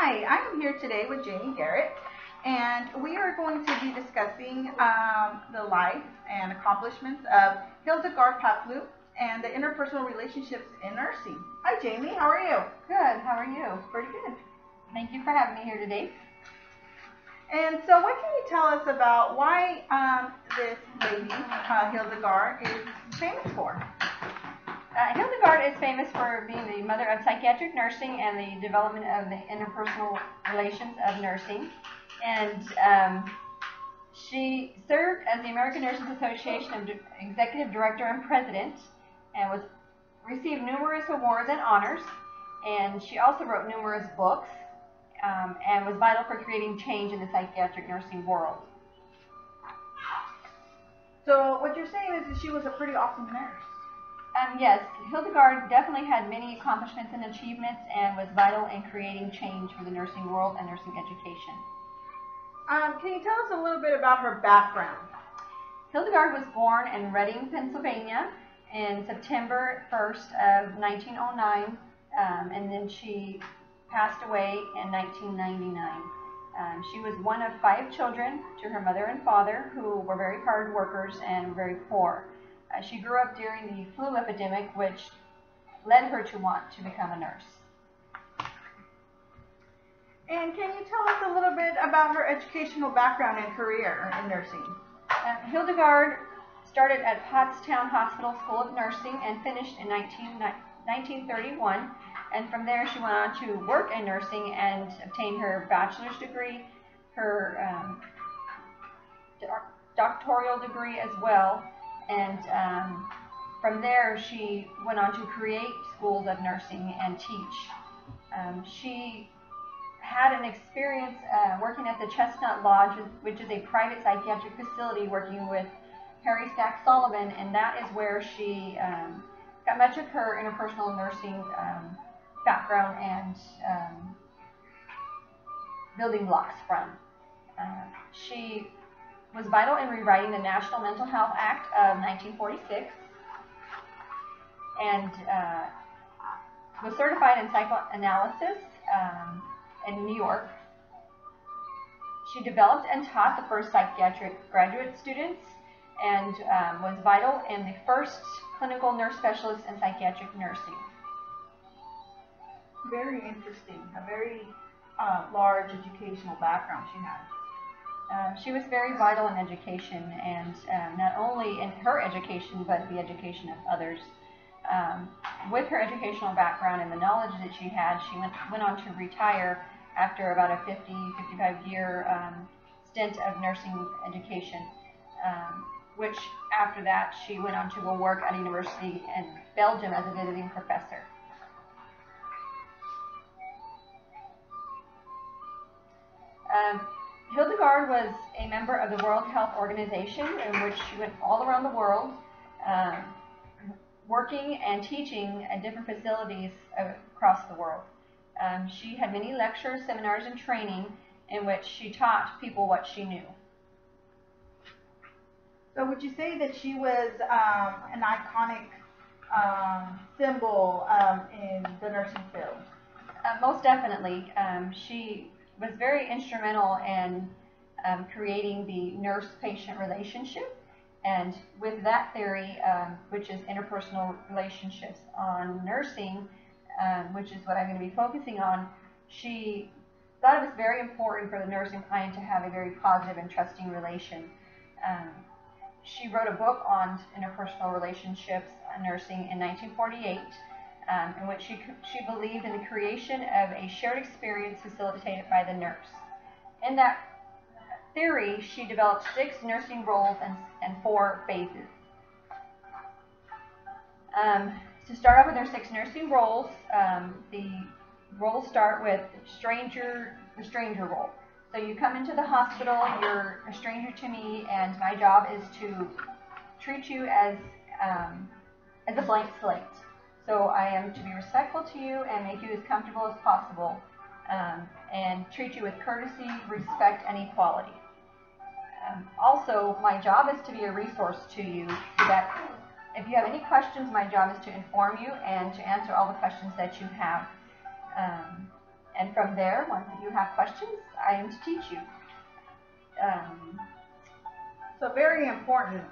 Hi, I'm here today with Jamie Garrett, and we are going to be discussing the life and accomplishments of Hildegard Peplau and the interpersonal relationships in nursing. Hi, Jamie. How are you? Good. How are you? Pretty good. Thank you for having me here today. And so what can you tell us about why this lady, Hildegard, is famous for? Hildegard is famous for being the mother of psychiatric nursing and the development of the interpersonal relations of nursing. And she served as the American Nurses Association Executive Director and President, and received numerous awards and honors. And she also wrote numerous books and was vital for creating change in the psychiatric nursing world. So what you're saying is that she was a pretty awesome nurse. Yes, Hildegard definitely had many accomplishments and achievements and was vital in creating change for the nursing world and nursing education. Can you tell us a little bit about her background? Hildegard was born in Reading, Pennsylvania in September 1st of 1909, and then she passed away in 1999. She was one of 5 children to her mother and father, who were very hard workers and very poor. She grew up during the flu epidemic, which led her to want to become a nurse. And can you tell us a little bit about her educational background and career in nursing? Hildegard started at Pottstown Hospital School of Nursing and finished in 1931. And from there, she went on to work in nursing and obtained her bachelor's degree, her doctoral degree as well. And from there, she went on to create schools of nursing and teach. She had an experience working at the Chestnut Lodge, which is a private psychiatric facility, working with Harry Stack Sullivan, and that is where she got much of her interpersonal nursing background and building blocks from. She was vital in rewriting the National Mental Health Act of 1946 and was certified in psychoanalysis in New York. She developed and taught the first psychiatric graduate students and was vital in the first clinical nurse specialist in psychiatric nursing. Very interesting. A very large educational background she had. She was very vital in education, and not only in her education, but the education of others. With her educational background and the knowledge that she had, she went on to retire after about a 55-year stint of nursing education, which after that she went on to go work at a university in Belgium as a visiting professor. Hildegard was a member of the World Health Organization, in which she went all around the world, working and teaching at different facilities across the world. She had many lectures, seminars, and training in which she taught people what she knew. So would you say that she was an iconic symbol in the nursing field? Most definitely. She was very instrumental in creating the nurse-patient relationship, and with that theory, which is interpersonal relationships on nursing, which is what I'm going to be focusing on, she thought it was very important for the nursing client to have a very positive and trusting relation. She wrote a book on interpersonal relationships in nursing in 1948, in which she believed in the creation of a shared experience facilitated by the nurse. In that theory, she developed 6 nursing roles and 4 phases. To start off with her 6 nursing roles, the roles start with the stranger role. So you come into the hospital, you're a stranger to me, and my job is to treat you as a blank slate. So I am to be respectful to you and make you as comfortable as possible, and treat you with courtesy, respect, and equality. Also, my job is to be a resource to you, so that if you have any questions, my job is to inform you and to answer all the questions that you have. And from there, once you have questions, I am to teach you. So very important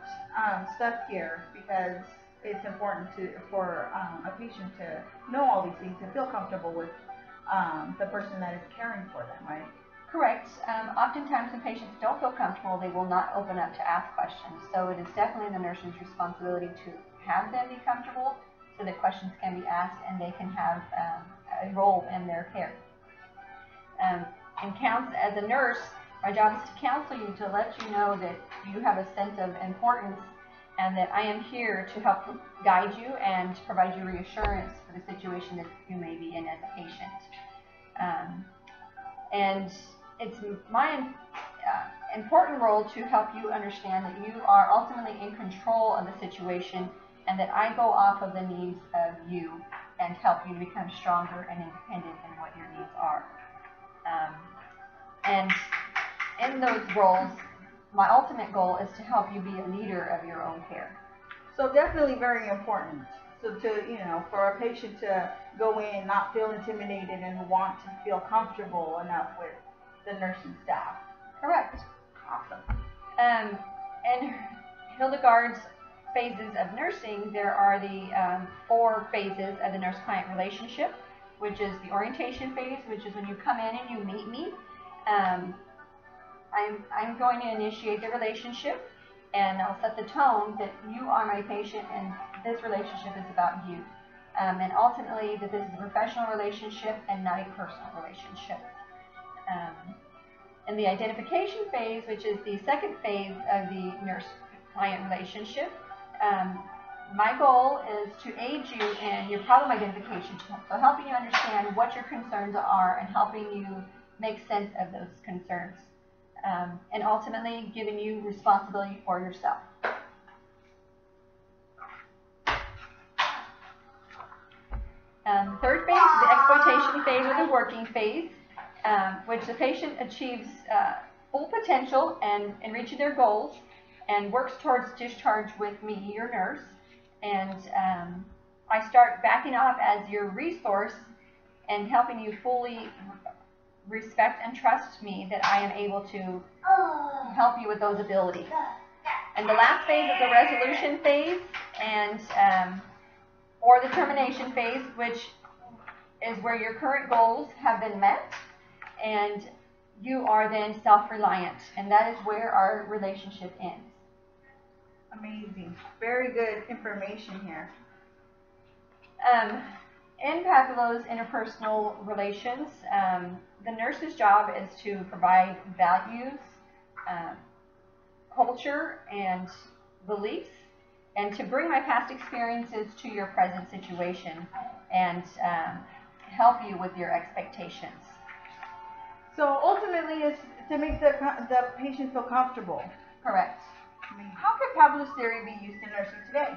stuff here, because it's important for a patient to know all these things and feel comfortable with the person that is caring for them, right? Correct. Oftentimes when patients don't feel comfortable, they will not open up to ask questions. So it is definitely the nurse's responsibility to have them be comfortable so that questions can be asked and they can have a role in their care. And as a nurse, my job is to counsel you, to let you know that you have a sense of importance and that I am here to help guide you and provide you reassurance for the situation that you may be in as a patient. And it's my important role to help you understand that you are ultimately in control of the situation and that I go off of the needs of you and help you to become stronger and independent in what your needs are. And in those roles, my ultimate goal is to help you be a leader of your own care. So definitely very important. So for a patient to go in, not feel intimidated, and want to feel comfortable enough with the nursing staff. Correct. Awesome. In Hildegard's phases of nursing, there are the 4 phases of the nurse-client relationship, which is the orientation phase, which is when you come in and you meet me. I'm going to initiate the relationship, and I'll set the tone that you are my patient and this relationship is about you. And ultimately that this is a professional relationship and not a personal relationship. In the identification phase, which is the second phase of the nurse-client relationship, my goal is to aid you in your problem identification, so helping you understand what your concerns are and helping you make sense of those concerns, and ultimately giving you responsibility for yourself. Third phase is the exploitation phase or the working phase, which the patient achieves full potential and in reaching their goals and works towards discharge with me, your nurse. And I start backing off as your resource and helping you fully respect and trust me that I am able to help you with those abilities. And the last phase is the resolution phase and or the termination phase, which is where your current goals have been met and you are then self-reliant, and that is where our relationship ends. Amazing. Very good information here. In Paplau's interpersonal relations, the nurse's job is to provide values, culture, and beliefs, and to bring my past experiences to your present situation and help you with your expectations. So ultimately, it's to make the patient feel comfortable. Correct. How can Paplau's theory be used in nursing today?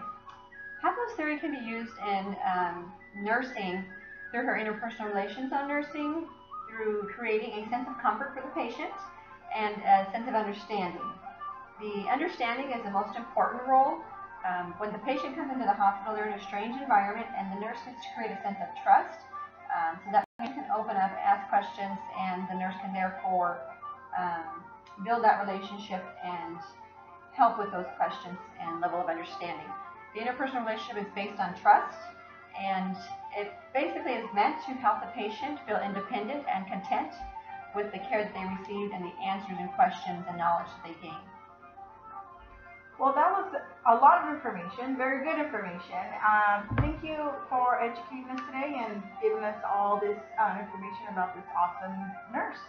Paplau's theory can be used in nursing through her interpersonal relations on nursing, through creating a sense of comfort for the patient and a sense of understanding. The understanding is the most important role. When the patient comes into the hospital, they're in a strange environment, and the nurse needs to create a sense of trust so that the patient can open up, ask questions, and the nurse can therefore build that relationship and help with those questions and level of understanding. The interpersonal relationship is based on trust, and it basically is meant to help the patient feel independent and content with the care that they receive and the answers and questions and knowledge that they gain. Well, that was a lot of information, very good information. Thank you for educating us today and giving us all this information about this awesome nurse.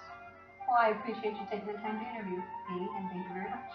Well, I appreciate you taking the time to interview me, and thank you very much.